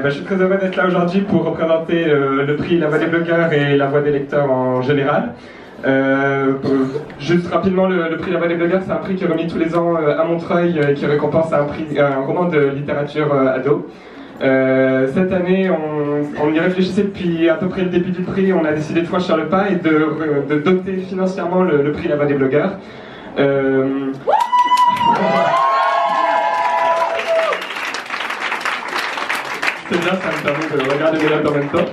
Je suis très heureux d'être là aujourd'hui pour représenter le prix La Voix des blogueurs et La Voix des lecteurs en général. Juste rapidement, le prix La Voix des blogueurs, c'est un prix qui est remis tous les ans à Montreuil et qui récompense un roman de littérature ado. Cette année, on y réfléchissait depuis à peu près le début du prix. On a décidé de franchir le pas et de doter financièrement le prix La Voix des blogueurs. C'est bien, ça me permet de regarder mes notes en même temps.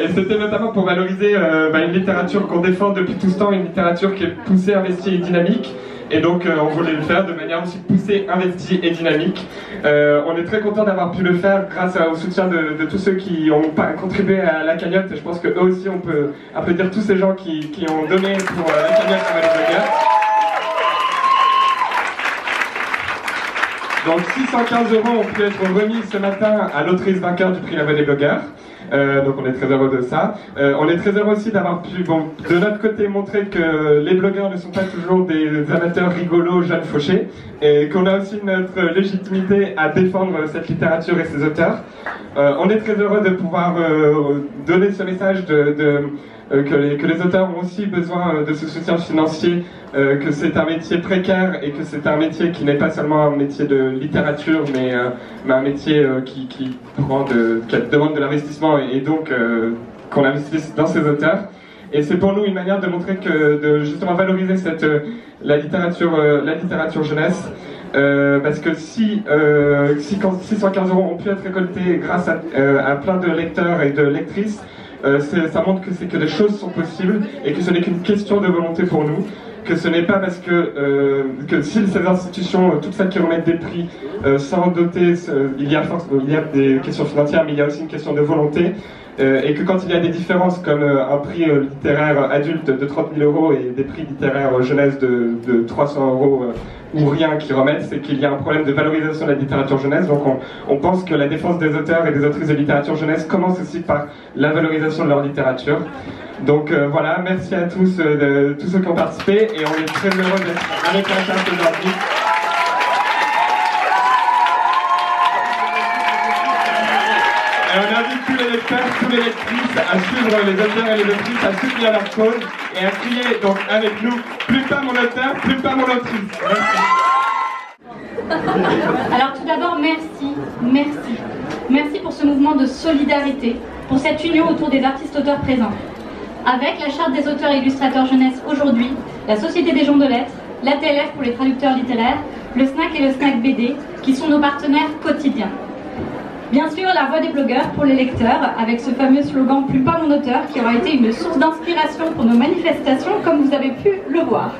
Et c'était notamment pour valoriser une littérature qu'on défend depuis tout ce temps, une littérature qui est poussée, investie et dynamique. Et donc on voulait le faire de manière aussi poussée, investie et dynamique. On est très content d'avoir pu le faire grâce au soutien de tous ceux qui ont contribué à la cagnotte. Et je pense qu'eux aussi, on peut applaudir tous ces gens qui ont donné pour la cagnotte à les blogueurs. Donc 615 € ont pu être remis ce matin à l'autrice vainqueur du prix La Voix des blogueurs. Donc on est très heureux de ça. On est très heureux aussi d'avoir pu, de notre côté, montrer que les blogueurs ne sont pas toujours des amateurs rigolos, jeunes fauchés, et qu'on a aussi notre légitimité à défendre cette littérature et ses auteurs. On est très heureux de pouvoir donner ce message que les auteurs ont aussi besoin de ce soutien financier, que c'est un métier précaire et que c'est un métier qui n'est pas seulement un métier de littérature, mais un métier qui demande de l'investissement et donc qu'on investisse dans ces auteurs. Et c'est pour nous une manière de montrer de justement valoriser la littérature jeunesse. Parce que si 615 € ont pu être récoltés grâce à plein de lecteurs et de lectrices, ça montre que des choses sont possibles et que ce n'est qu'une question de volonté pour nous, que ce n'est pas parce que si ces institutions, toutes celles qui remettent des prix sans doter, il y a des questions financières, mais il y a aussi une question de volonté, et que quand il y a des différences comme un prix littéraire adulte de 30 000 € et des prix littéraires jeunesse de 300 € ou rien qui remettent, c'est qu'il y a un problème de valorisation de la littérature jeunesse. Donc on pense que la défense des auteurs et des autrices de littérature jeunesse commence aussi par la valorisation de leur littérature. Donc voilà, merci à tous, tous ceux qui ont participé, et on est très heureux d'être avec la charte aujourd'hui. Et on invite tous les lecteurs, toutes les lectrices à suivre les auteurs et les autrices, à soutenir leur cause et à crier donc avec nous « Plus pas mon auteur, plus pas mon autrice ». Merci. Alors tout d'abord, merci pour ce mouvement de solidarité, pour cette union autour des artistes-auteurs présents. Avec la Charte des auteurs et illustrateurs jeunesse aujourd'hui, la Société des gens de lettres, l'ATLF pour les traducteurs littéraires, le SNAC et le SNAC BD, qui sont nos partenaires quotidiens. Bien sûr, la voix des blogueurs pour les lecteurs, avec ce fameux slogan « Plus pas mon auteur » qui aura été une source d'inspiration pour nos manifestations, comme vous avez pu le voir.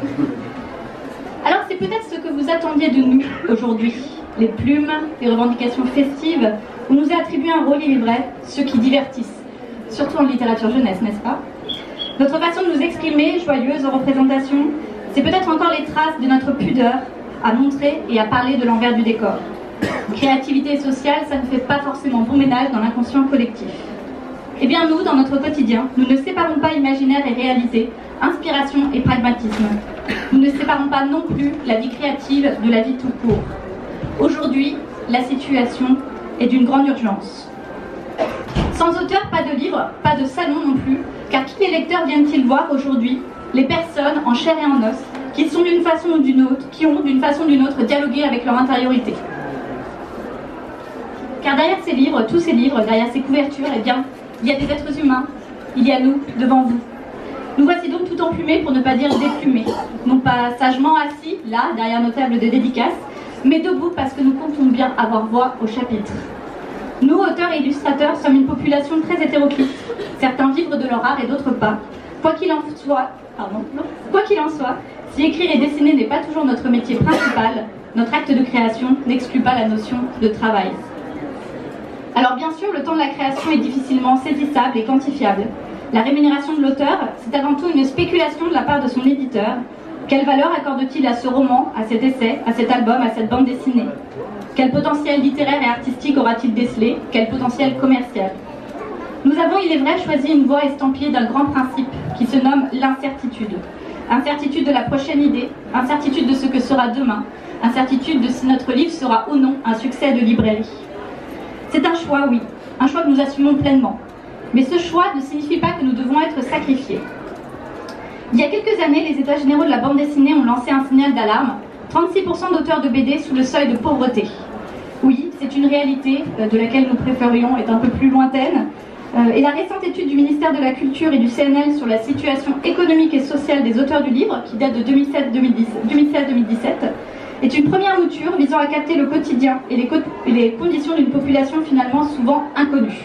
Alors c'est peut-être ce que vous attendiez de nous aujourd'hui. Les plumes, les revendications festives, où nous a attribué un rôle illibré, ceux qui divertissent. Surtout en littérature jeunesse, n'est-ce pas? Notre façon de nous exprimer, joyeuse en représentation, c'est peut-être encore les traces de notre pudeur à montrer et à parler de l'envers du décor. Créativité sociale, ça ne fait pas forcément bon ménage dans l'inconscient collectif. Eh bien nous, dans notre quotidien, nous ne séparons pas imaginaire et réalité, inspiration et pragmatisme. Nous ne séparons pas non plus la vie créative de la vie tout court. Aujourd'hui, la situation est d'une grande urgence. Sans auteur, pas de livre, pas de salon non plus, car qui les lecteurs viennent-ils voir aujourd'hui? Les personnes en chair et en os, qui sont d'une façon ou d'une autre, qui ont d'une façon ou d'une autre dialogué avec leur intériorité. Car derrière ces livres, tous ces livres, derrière ces couvertures, eh bien, il y a des êtres humains, il y a nous, devant vous. Nous voici donc tout emplumés, pour ne pas dire déplumés. Non pas sagement assis, là, derrière nos tables de dédicaces, mais debout parce que nous comptons bien avoir voix au chapitre. Nous, auteurs et illustrateurs, sommes une population très hétéroclite. Certains vivent de leur art et d'autres pas. Quoi qu'il en soit, si écrire et dessiner n'est pas toujours notre métier principal, notre acte de création n'exclut pas la notion de travail. Alors bien sûr, le temps de la création est difficilement saisissable et quantifiable. La rémunération de l'auteur, c'est avant tout une spéculation de la part de son éditeur. Quelle valeur accorde-t-il à ce roman, à cet essai, à cet album, à cette bande dessinée? Quel potentiel littéraire et artistique aura-t-il décelé? Quel potentiel commercial? Nous avons, il est vrai, choisi une voie estampillée d'un grand principe qui se nomme l'incertitude. Incertitude de la prochaine idée, incertitude de ce que sera demain, incertitude de si notre livre sera ou non un succès de librairie. C'est un choix, oui, un choix que nous assumons pleinement. Mais ce choix ne signifie pas que nous devons être sacrifiés. Il y a quelques années, les États généraux de la bande dessinée ont lancé un signal d'alarme. 36% d'auteurs de BD sous le seuil de pauvreté. Oui, c'est une réalité de laquelle nous préférions être un peu plus lointaine. Et la récente étude du ministère de la Culture et du CNL sur la situation économique et sociale des auteurs du livre, qui date de 2016-2017, est une première mouture visant à capter le quotidien et les conditions d'une population finalement souvent inconnue.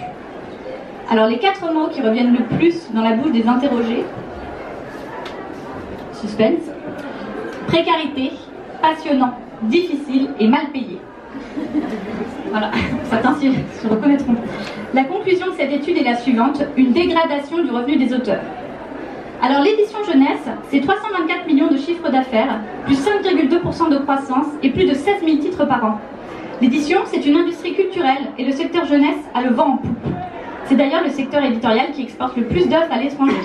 Alors les 4 mots qui reviennent le plus dans la bouche des interrogés, suspense, précarité, passionnant, difficile et mal payé. Voilà, certains se reconnaîtront. La conclusion de cette étude est la suivante, une dégradation du revenu des auteurs. Alors l'édition jeunesse, c'est 324 millions de chiffre d'affaires, plus 5,2% de croissance et plus de 16 000 titres par an. L'édition, c'est une industrie culturelle et le secteur jeunesse a le vent en poupe. C'est d'ailleurs le secteur éditorial qui exporte le plus d'œuvres à l'étranger.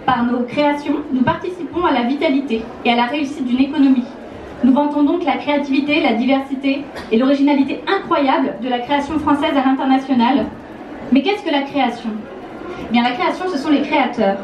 Par nos créations, nous participons à la vitalité et à la réussite d'une économie. Nous vantons donc la créativité, la diversité et l'originalité incroyable de la création française à l'international. Mais qu'est-ce que la création? Eh bien, la création, ce sont les créateurs.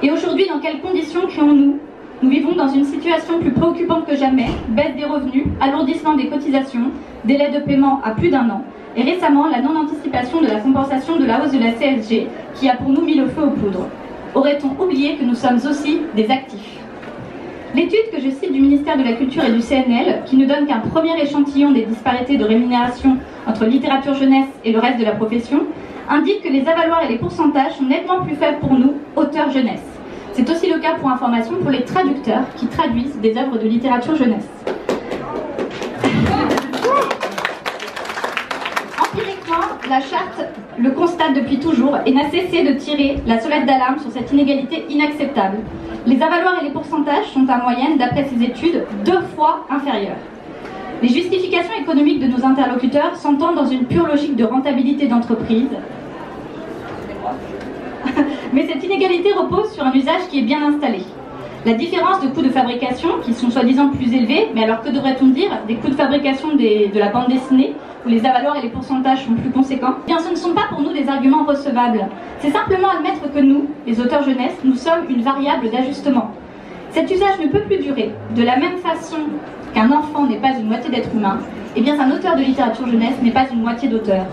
Et aujourd'hui, dans quelles conditions créons-nous? Nous vivons dans une situation plus préoccupante que jamais, baisse des revenus, alourdissement des cotisations, délai de paiement à plus d'1 an, et récemment la non-anticipation de la compensation de la hausse de la CSG qui a pour nous mis le feu aux poudres. Aurait-on oublié que nous sommes aussi des actifs? L'étude que je cite du ministère de la Culture et du CNL, qui ne donne qu'un premier échantillon des disparités de rémunération entre littérature jeunesse et le reste de la profession, indique que les avaloirs et les pourcentages sont nettement plus faibles pour nous, auteurs jeunesse. C'est aussi le cas pour information pour les traducteurs qui traduisent des œuvres de littérature jeunesse. Empiriquement, la charte le constate depuis toujours et n'a cessé de tirer la sonnette d'alarme sur cette inégalité inacceptable. Les avaloirs et les pourcentages sont en moyenne, d'après ces études, 2 fois inférieurs. Les justifications économiques de nos interlocuteurs s'entendent dans une pure logique de rentabilité d'entreprise. Mais cette inégalité repose sur un usage qui est bien installé. La différence de coûts de fabrication, qui sont soi-disant plus élevés, mais alors que devrait-on dire des coûts de fabrication de la bande dessinée, où les avaloirs et les pourcentages sont plus conséquents? Eh bien, ce ne sont pas pour nous des arguments recevables. C'est simplement admettre que nous, les auteurs jeunesse, nous sommes une variable d'ajustement. Cet usage ne peut plus durer. De la même façon qu'un enfant n'est pas une moitié d'être humain, eh bien un auteur de littérature jeunesse n'est pas une moitié d'auteur.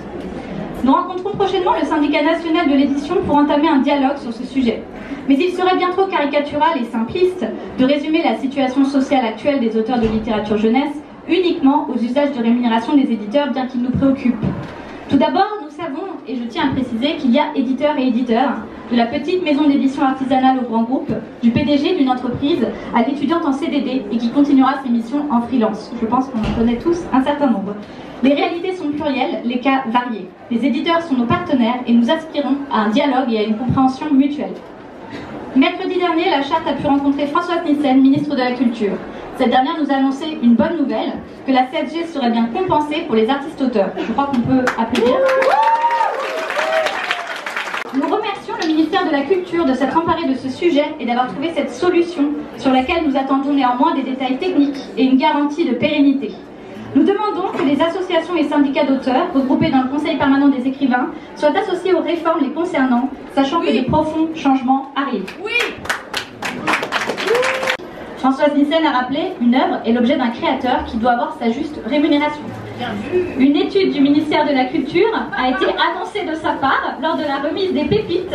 Nous rencontrons prochainement le syndicat national de l'édition pour entamer un dialogue sur ce sujet. Mais il serait bien trop caricatural et simpliste de résumer la situation sociale actuelle des auteurs de littérature jeunesse uniquement aux usages de rémunération des éditeurs, bien qu'ils nous préoccupent. Tout d'abord, nous savons, et je tiens à préciser, qu'il y a éditeurs et éditeurs, de la petite maison d'édition artisanale au grand groupe, du PDG d'une entreprise à l'étudiante en CDD et qui continuera ses missions en freelance. Je pense qu'on en connaît tous un certain nombre. Les réalités sont plurielles, les cas variés. Les éditeurs sont nos partenaires et nous aspirons à un dialogue et à une compréhension mutuelle. Mercredi dernier, la Charte a pu rencontrer Françoise Nyssen, ministre de la Culture. Cette dernière nous a annoncé une bonne nouvelle, que la CSG serait bien compensée pour les artistes-auteurs. Je crois qu'on peut applaudir. Nous remercions le ministère de la Culture de s'être emparé de ce sujet et d'avoir trouvé cette solution sur laquelle nous attendons néanmoins des détails techniques et une garantie de pérennité. Nous demandons que les associations et syndicats d'auteurs, regroupés dans le Conseil permanent des écrivains, soient associés aux réformes les concernant, sachant que de profonds changements arrivent. Oui. Françoise Nyssen a rappelé, une œuvre est l'objet d'un créateur qui doit avoir sa juste rémunération. Une étude du ministère de la Culture a été annoncée de sa part lors de la remise des pépites.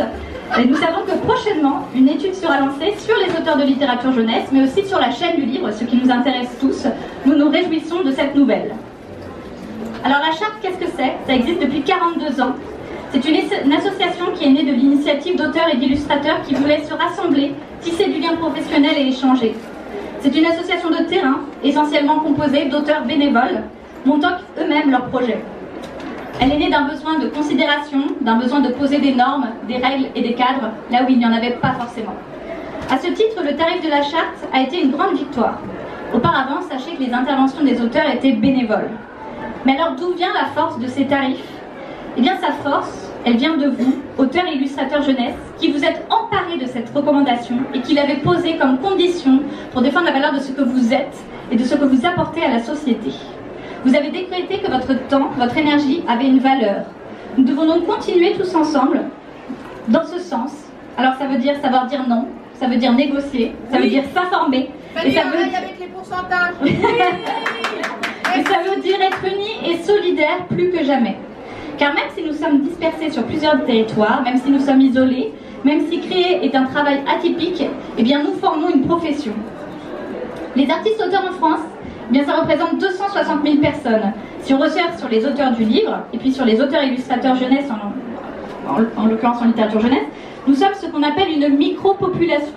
Et nous savons que prochainement, une étude sera lancée sur les auteurs de littérature jeunesse, mais aussi sur la chaîne du livre, ce qui nous intéresse tous. Nous nous réjouissons de cette nouvelle. Alors la Charte, qu'est-ce que c'est? Ça existe depuis 42 ans. C'est une association qui est née de l'initiative d'auteurs et d'illustrateurs qui voulaient se rassembler, tisser du lien professionnel et échanger. C'est une association de terrain, essentiellement composée d'auteurs bénévoles, montant eux-mêmes leurs projets. Elle est née d'un besoin de considération, d'un besoin de poser des normes, des règles et des cadres, là où il n'y en avait pas forcément. À ce titre, le tarif de la Charte a été une grande victoire. Auparavant, sachez que les interventions des auteurs étaient bénévoles. Mais alors d'où vient la force de ces tarifs? Eh bien sa force, elle vient de vous, auteurs et illustrateurs jeunesse, qui vous êtes emparés de cette recommandation et qui l'avez posée comme condition pour défendre la valeur de ce que vous êtes et de ce que vous apportez à la société. Vous avez décrété que votre temps, votre énergie avait une valeur. Nous devons donc continuer tous ensemble dans ce sens. Alors ça veut dire savoir dire non, ça veut dire négocier, ça veut dire s'informer. Et ça veut dire avec les pourcentages. Et ça veut dire être unis et solidaires plus que jamais. Car même si nous sommes dispersés sur plusieurs territoires, même si nous sommes isolés, même si créer est un travail atypique, eh bien nous formons une profession. Les artistes auteurs en France, eh bien ça représente 260 000 personnes. Si on recherche sur les auteurs du livre, et puis sur les auteurs illustrateurs jeunesse, en l'occurrence en littérature jeunesse, nous sommes ce qu'on appelle une micro-population.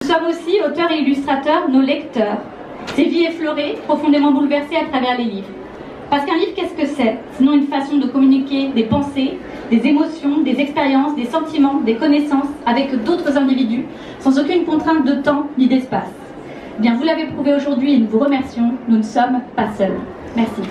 Nous sommes aussi auteurs et illustrateurs, nos lecteurs. Ces vies effleurées, profondément bouleversées à travers les livres. Parce qu'un livre, qu'est-ce que c'est? Sinon une façon de communiquer des pensées, des émotions, des expériences, des sentiments, des connaissances avec d'autres individus, sans aucune contrainte de temps ni d'espace. Eh bien, vous l'avez prouvé aujourd'hui et nous vous remercions, nous ne sommes pas seuls. Merci.